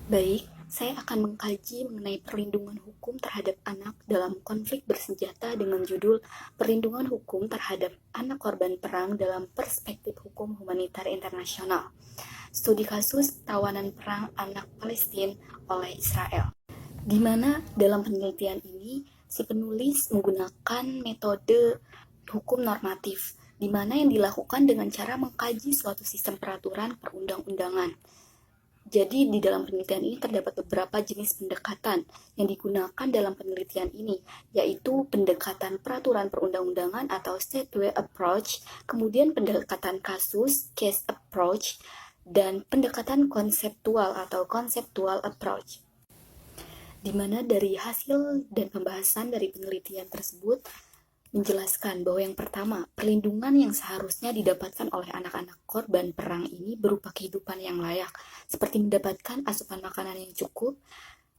Baik, saya akan mengkaji mengenai perlindungan hukum terhadap anak dalam konflik bersenjata dengan judul Perlindungan Hukum Terhadap Anak Korban Perang dalam Perspektif Hukum Humanitar Internasional. Studi kasus tawanan perang anak Palestina oleh Israel. Di mana dalam penelitian ini si penulis menggunakan metode hukum normatif, di mana yang dilakukan dengan cara mengkaji suatu sistem peraturan perundang-undangan. Jadi di dalam penelitian ini terdapat beberapa jenis pendekatan yang digunakan dalam penelitian ini, yaitu pendekatan peraturan perundang-undangan atau statute approach, kemudian pendekatan kasus, case approach, dan pendekatan konseptual atau conceptual approach. Di mana dari hasil dan pembahasan dari penelitian tersebut menjelaskan bahwa yang pertama, perlindungan yang seharusnya didapatkan oleh anak-anak korban perang ini berupa kehidupan yang layak, seperti mendapatkan asupan makanan yang cukup,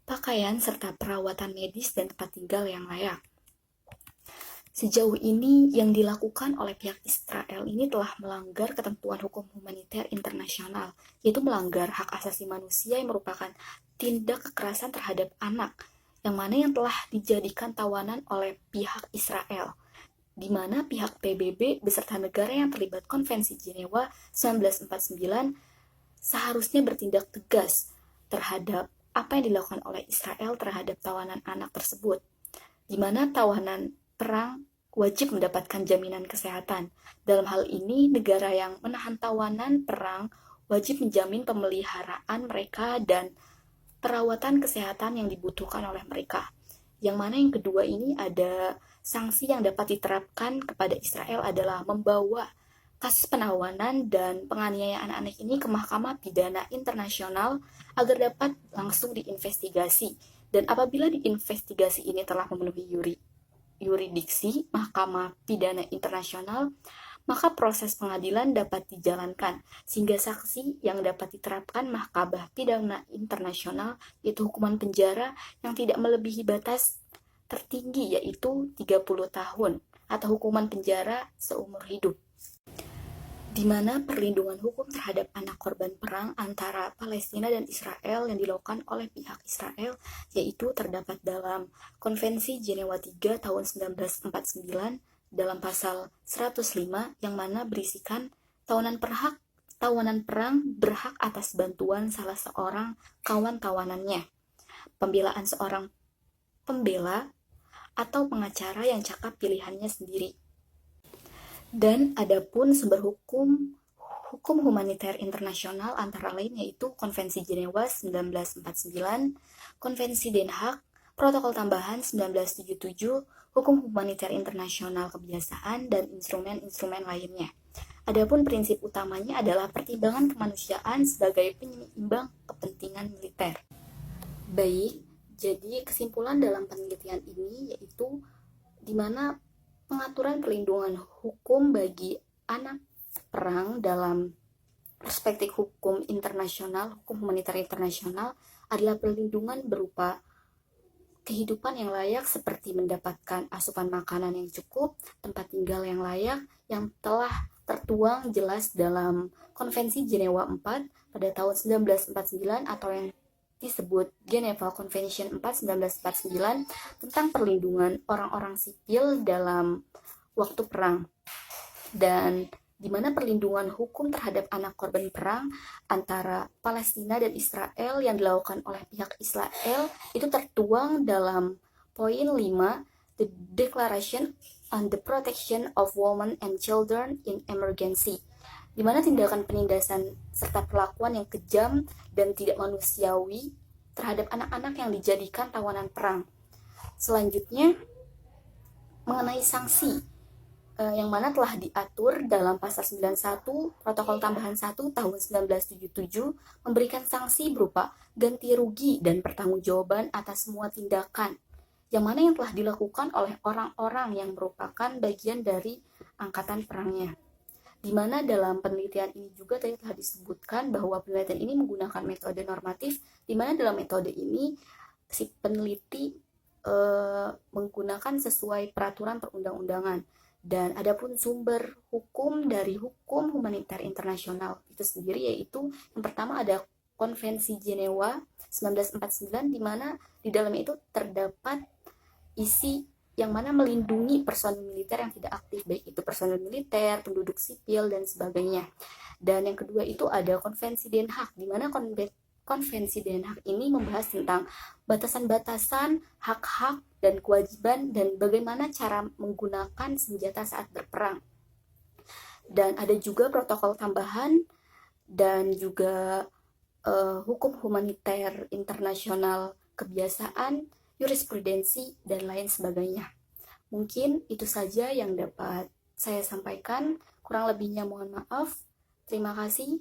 pakaian, serta perawatan medis dan tempat tinggal yang layak. Sejauh ini yang dilakukan oleh pihak Israel ini telah melanggar ketentuan hukum humaniter internasional, yaitu melanggar hak asasi manusia yang merupakan tindak kekerasan terhadap anak, yang mana yang telah dijadikan tawanan oleh pihak Israel, di mana pihak PBB beserta negara yang terlibat Konvensi Jenewa 1949 seharusnya bertindak tegas terhadap apa yang dilakukan oleh Israel terhadap tawanan anak tersebut, di mana tawanan perang wajib mendapatkan jaminan kesehatan. Dalam hal ini, negara yang menahan tawanan perang wajib menjamin pemeliharaan mereka dan perawatan kesehatan yang dibutuhkan oleh mereka. Yang mana yang kedua ini ada sanksi yang dapat diterapkan kepada Israel adalah membawa kasus penawanan dan penganiayaan anak ini ke Mahkamah Pidana Internasional agar dapat langsung diinvestigasi. Dan apabila diinvestigasi ini telah memenuhi yuridiksi Mahkamah Pidana Internasional, maka proses pengadilan dapat dijalankan, sehingga saksi yang dapat diterapkan Mahkamah Pidana Internasional yaitu hukuman penjara yang tidak melebihi batas tertinggi yaitu 30 tahun atau hukuman penjara seumur hidup. Di mana perlindungan hukum terhadap anak korban perang antara Palestina dan Israel yang dilakukan oleh pihak Israel yaitu terdapat dalam Konvensi Jenewa 3 tahun 1949 dalam pasal 105 yang mana berisikan tawanan perang berhak atas bantuan salah seorang kawan tawanannya, pembelaan seorang pembela atau pengacara yang cakap pilihannya sendiri. Dan adapun sumber hukum humaniter internasional antara lain yaitu Konvensi Jenewa 1949, Konvensi Den Haag, Protokol Tambahan 1977, Hukum Humaniter Internasional Kebiasaan, dan instrumen-instrumen lainnya. Adapun prinsip utamanya adalah pertimbangan kemanusiaan sebagai penyeimbang kepentingan militer. Baik, jadi kesimpulan dalam penelitian ini yaitu di mana pengaturan perlindungan hukum bagi anak perang dalam perspektif hukum internasional, hukum humaniter internasional adalah perlindungan berupa kehidupan yang layak seperti mendapatkan asupan makanan yang cukup, tempat tinggal yang layak yang telah tertuang jelas dalam Konvensi Jenewa 4 pada tahun 1949 atau yang disebut Geneva Convention 4 1949 tentang perlindungan orang-orang sipil dalam waktu perang, dan di mana perlindungan hukum terhadap anak korban perang antara Palestina dan Israel yang dilakukan oleh pihak Israel itu tertuang dalam poin 5 The Declaration on the Protection of Women and Children in Emergency, di mana tindakan penindasan serta perlakuan yang kejam dan tidak manusiawi terhadap anak-anak yang dijadikan tawanan perang. Selanjutnya, mengenai sanksi yang mana telah diatur dalam pasal 91 Protokol Tambahan 1 tahun 1977 memberikan sanksi berupa ganti rugi dan pertanggungjawaban atas semua tindakan yang mana yang telah dilakukan oleh orang-orang yang merupakan bagian dari angkatan perangnya. Di mana dalam penelitian ini juga tadi telah disebutkan bahwa penelitian ini menggunakan metode normatif, di mana dalam metode ini si peneliti menggunakan sesuai peraturan perundang-undangan. Dan adapun sumber hukum dari hukum humaniter internasional itu sendiri yaitu yang pertama ada Konvensi Jenewa 1949, di mana di dalamnya itu terdapat isi yang mana melindungi personil militer yang tidak aktif, baik itu personil militer, penduduk sipil, dan sebagainya. Dan yang kedua itu ada Konvensi Den Haag, di mana Konvensi Den Haag ini membahas tentang batasan-batasan, hak-hak, dan kewajiban, dan bagaimana cara menggunakan senjata saat berperang. Dan ada juga protokol tambahan dan juga hukum humaniter internasional, kebiasaan, jurisprudensi, dan lain sebagainya. Mungkin itu saja yang dapat saya sampaikan. Kurang lebihnya mohon maaf. Terima kasih.